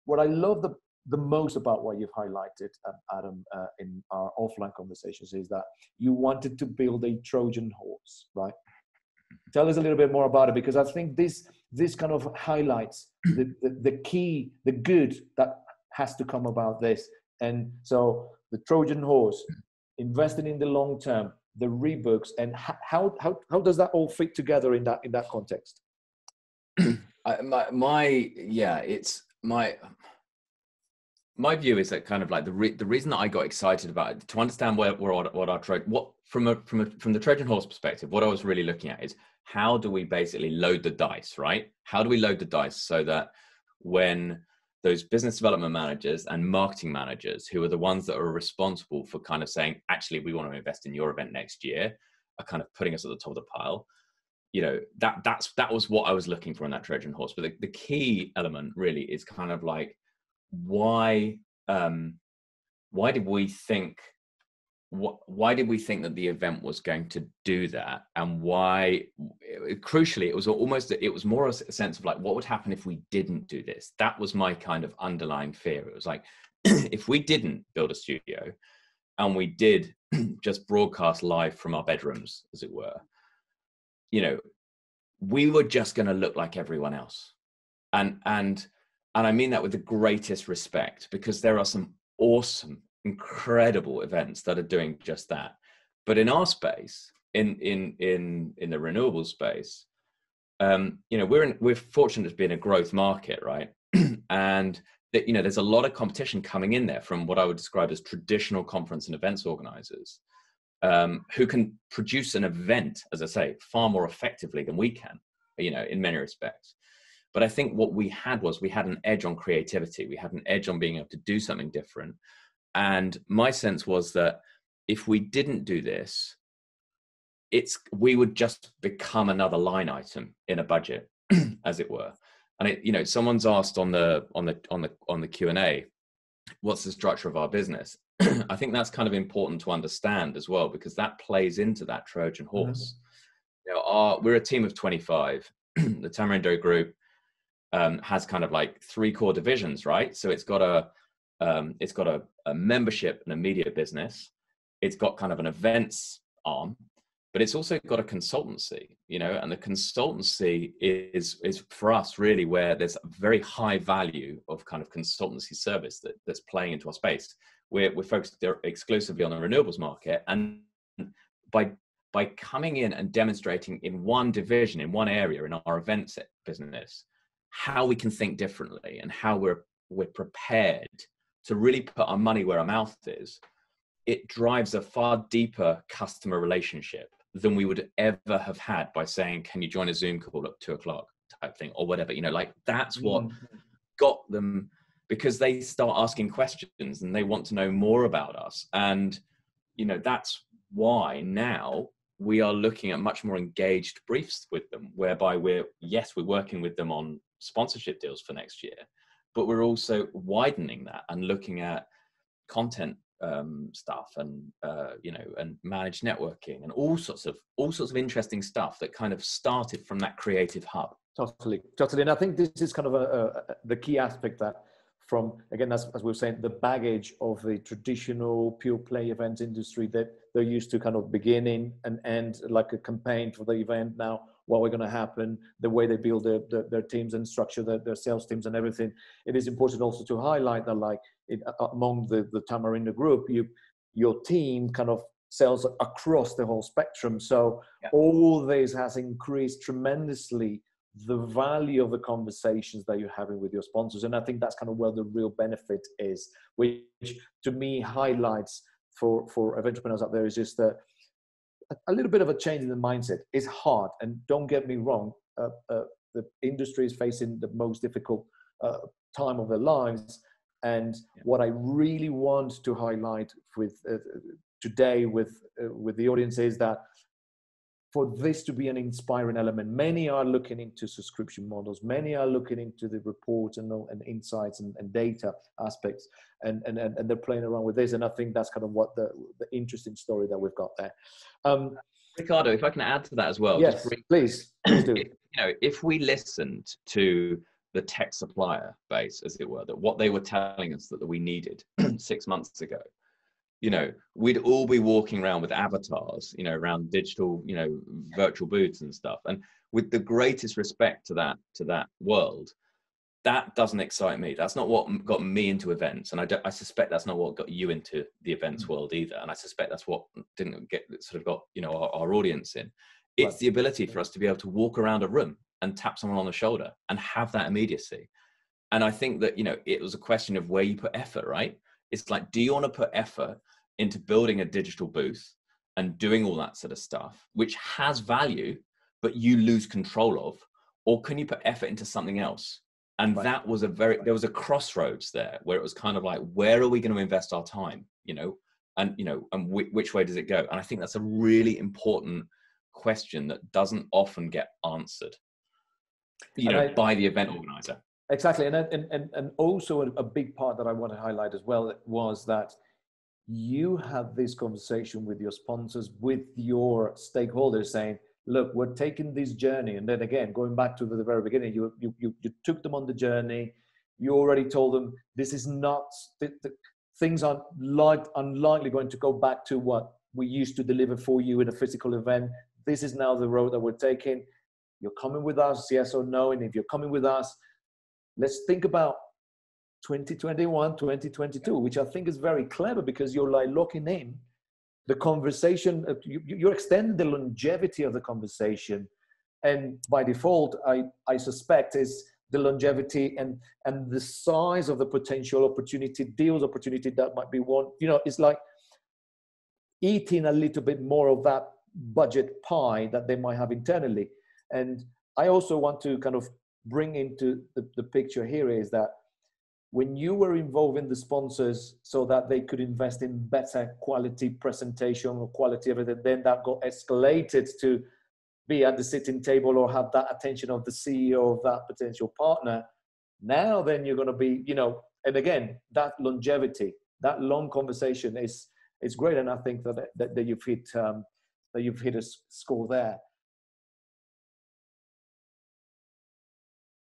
what I love the most about what you've highlighted, Adam, in our offline conversations is that you wanted to build a Trojan horse, right? Tell us a little bit more about it, because I think this kind of highlights the key, the good that has to come about this. And so the Trojan horse, investing in the long term, the rebooks, and how does that all fit together in that context? My view is that kind of like the reason that I got excited about it, to understand from the Trojan horse perspective, what I was really looking at is how do we basically load the dice, right? How do we load the dice so that when those business development managers and marketing managers, who are the ones that are responsible for kind of saying, actually, we want to invest in your event next year, are kind of putting us at the top of the pile. You know, that was what I was looking for in that Trojan horse. But the key element really is kind of like, why did we think that the event was going to do that, and why? Crucially, it was more a sense of like, what would happen if we didn't do this? That was my kind of underlying fear. It was like, if we didn't build a studio and we did just broadcast live from our bedrooms, as it were, you know, we were just going to look like everyone else. And I mean that with the greatest respect, because there are some awesome, incredible events that are doing just that. But in our space, in the renewable space, you know, we're fortunate to be in a growth market, right? And that, you know, there's a lot of competition coming in there from what I would describe as traditional conference and events organizers, who can produce an event, as I say, far more effectively than we can, you know, in many respects. But I think what we had an edge on creativity. We had an edge on being able to do something different. And my sense was that if we didn't do this, we would just become another line item in a budget, as it were. And you know, someone's asked on the Q&A, what's the structure of our business? I think that's kind of important to understand as well, because that plays into that Trojan horse. Mm-hmm. You know, we're a team of 25. The Tamarindo group has kind of like 3 core divisions, right? So it's got a membership and a media business. It's got kind of an events arm, but it's also got a consultancy, you know, and the consultancy is for us really where there's a very high value of kind of consultancy service that's playing into our space. We're focused exclusively on the renewables market, and by coming in and demonstrating in one division, in one area, in our events business, how we can think differently and how we're prepared to really put our money where our mouth is, it drives a far deeper customer relationship than we would ever have had by saying, can you join a Zoom call at 2:00 type thing or whatever, you know, like that's what got them, because they start asking questions and they want to know more about us. And, you know, that's why now we are looking at much more engaged briefs with them, whereby we're working with them on sponsorship deals for next year, but we're also widening that and looking at content stuff and you know, and managed networking and all sorts of interesting stuff that kind of started from that creative hub. Totally. And I think this is kind of the key aspect that, from, again, as we were saying, the baggage of the traditional pure play events industry that they're used to kind of beginning and end like a campaign for the event. Now, what we're going to happen, the way they build their teams and structure their sales teams and everything. It is important also to highlight that, like, among the Tamarindo group, your team kind of sells across the whole spectrum. So all this has increased tremendously the value of the conversations that you're having with your sponsors. And I think that's kind of where the real benefit is, which to me highlights for entrepreneurs out there is just a little bit of a change in the mindset. It's hard, and don't get me wrong, the industry is facing the most difficult time of their lives. And what I really want to highlight with today with the audience is that for this to be an inspiring element, many are looking into subscription models, many are looking into the reports and insights and data aspects, and they're playing around with this. And I think that's kind of what the interesting story that we've got there. Ricardo, if I can add to that as well. Yes, please do. You know, if we listened to the tech supplier base, as it were, that what they were telling us that we needed 6 months ago, you know, we'd all be walking around with avatars, you know, around digital, you know, virtual booths and stuff. And with the greatest respect to that world, that doesn't excite me. That's not what got me into events. And I suspect that's not what got you into the events world either. And I suspect that's what didn't get sort of got, you know, our audience in. It's the ability for us to be able to walk around a room and tap someone on the shoulder and have that immediacy. And I think that, you know, it was a question of where you put effort, right? It's like, do you want to put effort into building a digital booth and doing all that sort of stuff, which has value, but you lose control of? Or can you put effort into something else? And that was there was a crossroads there where it was kind of like, where are we going to invest our time? You know, and, you know, and which way does it go? And I think that's a really important question that doesn't often get answered, you know, by the event organizer. Exactly. And also a big part that I want to highlight as well was that you have this conversation with your sponsors, with your stakeholders, saying, look, we're taking this journey. And then again, going back to the very beginning, you took them on the journey. You already told them this is not, things are unlikely going to go back to what we used to deliver for you in a physical event. This is now the road that we're taking. You're coming with us, yes or no? And if you're coming with us, let's think about 2021, 2022, which I think is very clever because you're like locking in the conversation. You're extending the longevity of the conversation. And by default, I suspect is the longevity and the size of the potential opportunity, deals opportunity that might be one. You know, it's like eating a little bit more of that budget pie that they might have internally. And I also want to kind of bring into the picture here is that when you were involving the sponsors so that they could invest in better quality presentation or quality of it, then that got escalated to be at the sitting table or have that attention of the CEO of that potential partner. Now then you're going to be, you know, and again, that longevity, that long conversation is great. And I think that you've hit a score there.